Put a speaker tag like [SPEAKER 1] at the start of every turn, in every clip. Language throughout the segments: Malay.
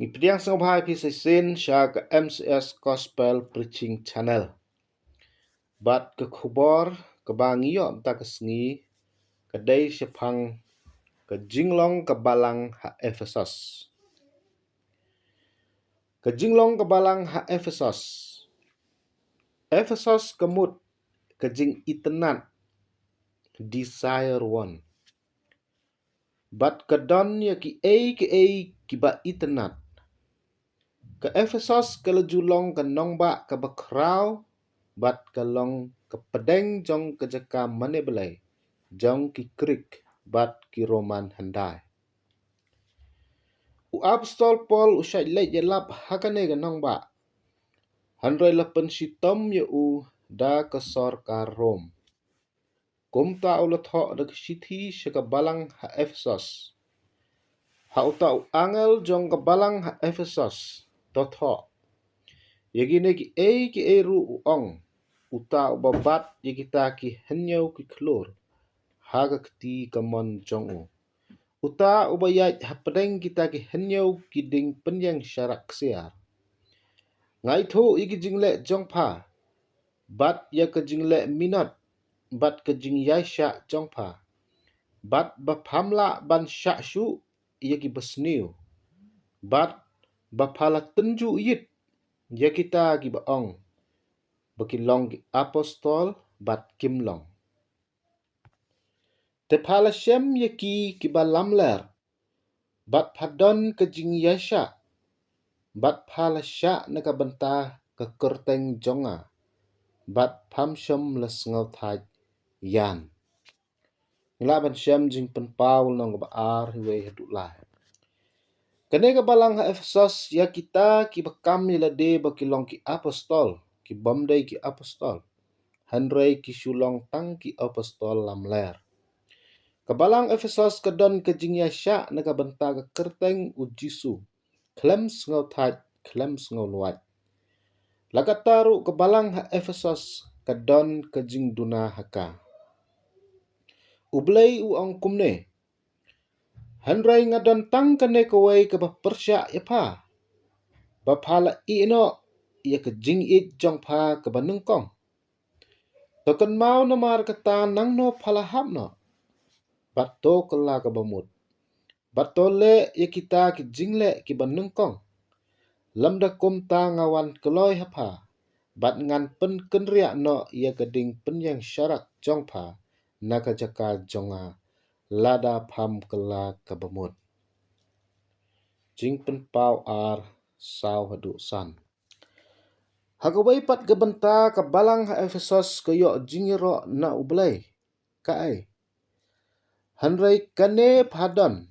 [SPEAKER 1] Ngipdiang sangbai PCC siya ke MCS Gospel Preaching Channel. Bat ke khubor ke bangiyo amta kesengi kedai sepang ke jinglong ke balang ha Efesos. Ke jinglong ke balang ha Efesos. Efesos kemut ke jing itenat desire one. Bat ke don ya ki ba itenat. Ke Efesos ke lejulong ke nongba ke bakrau bat ke long ke pedeng jong ke jeka manebelai jong ki krik bat ki roman handai. U apostol Paul usai lek jelap hakane ke nongba. Handrai lepen sitom ye u da ke sor ka Rom. Kumta ulet da ke sithi seka balang ha Efesos. Ha uta u angel jong ke balang ha Efesos dot ho. Yagine ki ru u ong. Uta u babat ye kita ki henyau ki klur. Haga keti kamon jong u. Uta ubayat hapedeng kita ki henyau ki ding penyang syarak siar. Ngai thu iki jingle jong pa. Bat ya ke jingle minat. Bat ke jing yaisha jong pa. Bat baphamla ban syak syu ya ki besniu. Bat baphala tenju yit ya kita ki baong. Bakilong ki apostol bat kimlong. Tephala shem ya ki balamler. Bat padon ke jing yaisha. Bat phala syak naka bentah ke kerteng jonga. Bat pham shem les ngau thaj yan. Ngelaban shem jing penpaul nong baar hiwe heduk lah. Kene ke balang ha Efesos ya kita ki bakam yelade bakilong ki apostol. Ki bomdai ki apostol. Handrai ki sulong tang ki apostol lamler. Kebalang Efesos kedon ke jing yaisha naka bentah ke kerteng u Jisu. Klem ngau thaj, klem ngau luat. Lakataru kebalang ha Efesos kedon ke jing duna haka. Ublay u ang kumne. Handrai ngadon tang kene kawai ke persya ya pa. Baphala ino ya ke jing it jong pa ke banungkong. Token mau namar kata nang no phala hap no. Bato kela ke bamut. Bato le ya kita ki jingle ki banungkong. Lamda kumta ngawan keloi hapa. Bat ngan pen kenriak no ya keding penyang syarak jong pa. Naka jaka jonga. Lada pham kela ke bamut. Jing pen pau ar saw hadu san. Hagawai pat gebenta ke balang ha Efesos ke yok jingiro na ublay. Kaai. Handrai kane padon.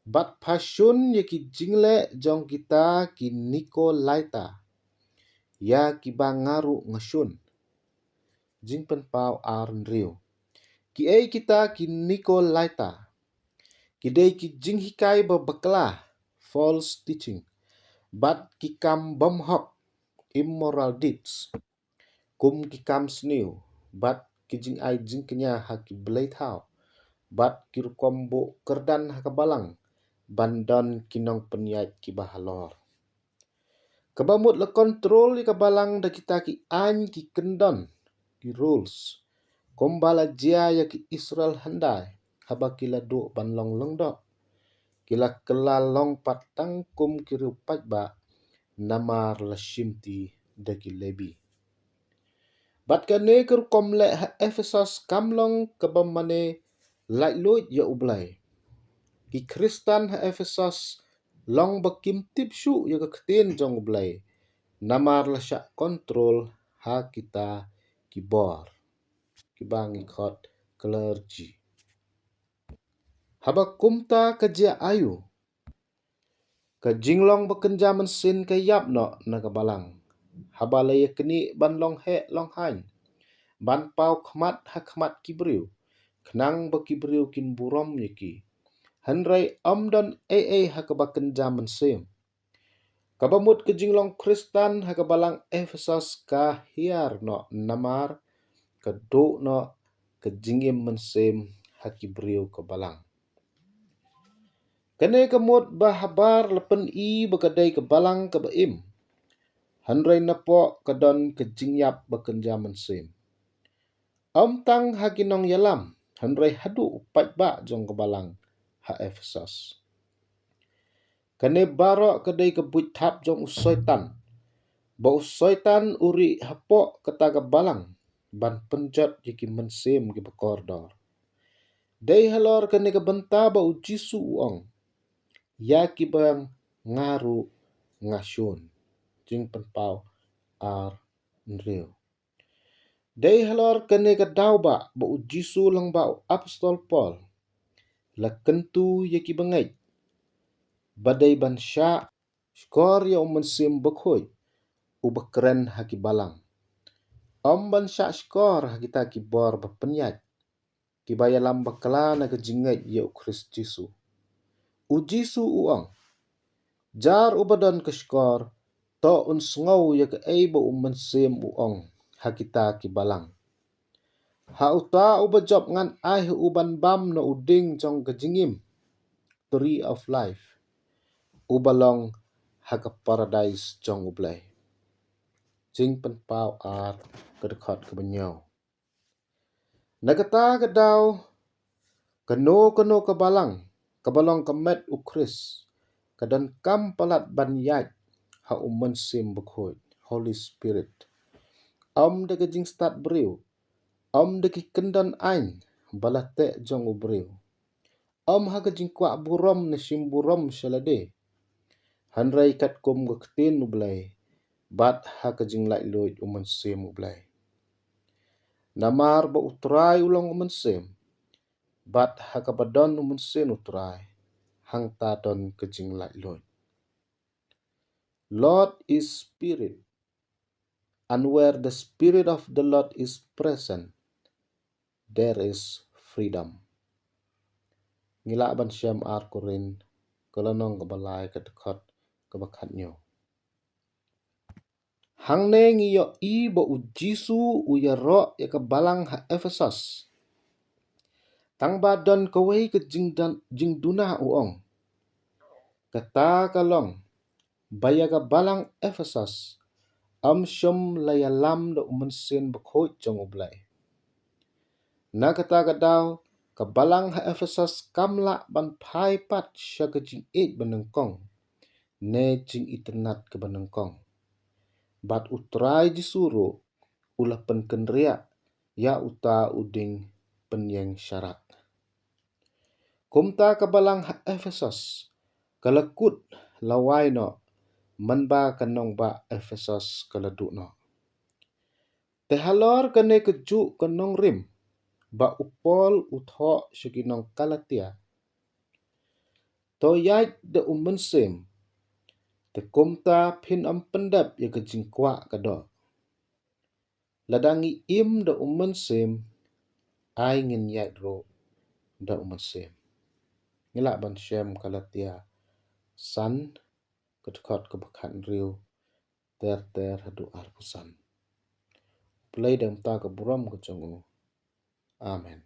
[SPEAKER 1] Bat pasyun ye ki jingle jong kita ki Niko Laita. Ya ki bangaru ngasyun. Jing pen pau ar nriu. Ki ei kita ki Niko Laita. Kidei ki jing hikai bebekelah. False teaching. Bat ki kam bomhok. Immoral deeds. Kum ki kam sniu. Bat ki jing ai jing kenya haki belai thau. Bat ki rukombo kerdan haka balang. Bandon kinong penyait ki bahalor. Kabamut le kontrol ki balang da kita ki an ki kendon. Ki rules. Kumbala jia ya ki Israel handai. Haba kila do banlong lengdok. Kila kelalong patang kum ki rupat ba. Namar la shimti da ki lebi. Bat kane ker komle ha Efesos kamlong kabamane laitloit ya ublay. Ki Kristan ha Efesos long bakim tipsu ya keketin jong ublay. Namar la syak kontrol ha kita kibor. Kibangi khot clergy. Haba kumta kerja ayu. Ke jinglong bekenja mesin ke yap no na kabalang. Haba laya keni ban long he long hain. Ban pau khmat ha khmat kibriu. Kenang bekibriu kin burom yaki. Handrai amdan ha kebaken zaman sim. Kabamut ke jinglong Kristan ha kebalang Efesos ka hiar no namar ke do no ke jingim mensim ha kibriu kebalang. Kene kemut bahabar lepen i bekadai ke balang ke baim. Hanrai napok kadon ke jingyap bekenja mensim. Tang haginong yalam. Hanrai hadu upat ba jong ke balang ha Efesos. Kene barok kadai ke buit tap jong usoitan. Ba usoitan uri hapok kata ke balang. Ban penjat yiki mensim ke bekordor. Dai halor kene ke benta ba ujisu uong. Yaki bang ngaru ngasyun. Jing penpau ar nriu. Dai halor kene ke dauba ba ujisu lang ba apostol Paul. La kentu yaki bangait. Badai ban syak skor ya mensim bekhoy. Ubekeren haki balang. Ban syak skor haki taki bor berpenyat. Kibaya lam bakala na kejingat ya Christ Jisu. Ujisu uang. Jar ubadan ke skor. To unsngau ya ke eiba mensim uang. Hakita ki balang. Ha uta ubajop ngan ai uban bam na uding jong kejingim. Tree of life. Ubalong haka paradise jong ublay. Jing penpau ar kedekot kebenyau. Nagata kedaw keno kebalang. Kebalong kemet ukris. Kadan kam palat banyat ha mensim bekhoy. Holy Spirit. De kejing start beriu. De ki kendan ain balate jong ubriu. Ha kejing kwa burom na sim burom salade. Hanrai kat kum gaktin ublay. Bat ha kejing lai loid mensim ublay. Namar ba utrai ulang mensim. Bat ha kabadon mensim utrai. Hang tadon kejing lai loid. Lord is spirit. And where the spirit of the Lord is present, there is freedom. Ngila ban syam ar kurin, kalanong kabalay kadekot kabakat nyo. Hang ne ngiyo i ba ujisu uyaro ya kabalang ha Efesos. Tang badon kawai ke jingduna uong. Kata kalong, baya kabalang Efesos. Syom layalam da umensin bekhoy jong ublay. Na kata kadaw, kabalang ha Efesos kamla ban pai pat sya kejing it benengkong. Ne jing iternat ke benengkong. Bat utrai disuru ulah penkenria ya uta uding penyeng syarat. Kumta kabalang ha Efesos. Kalakut lawai no. Manba kanong ba Efesos kaladuk no. Tehalor kene kejuk kanong rim. Ba upol uthok syaginong kalatia. To yait de umensim. Te kumta pin pendap ya kejingkwa kado. Ladangi im de umensim. Ai ngin yait ro de umensim. Ngilak ban syam kalatia. San kedekot kebakan riu. Ter hadu arpusan. Play dem ta keburam kejongu. Amen.